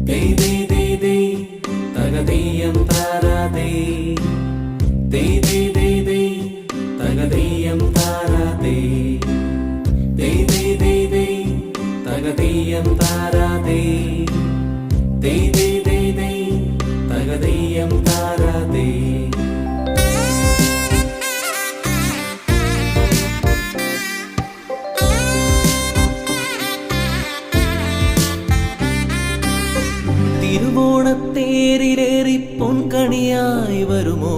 ദേ ദേ ദേ ദേ തകതീയം താരാതേ ദേ ദേ ദേ ദേ തകതീയം താരാതേ ദേ ദേ ദേ ദേ തകതീയം താരാതേ ദേ ദേ ദേ ദേ തകതീയം താരാതേ തിരുവോണത്തേരിലേറി പൊൻകണിയായി വരുമോ?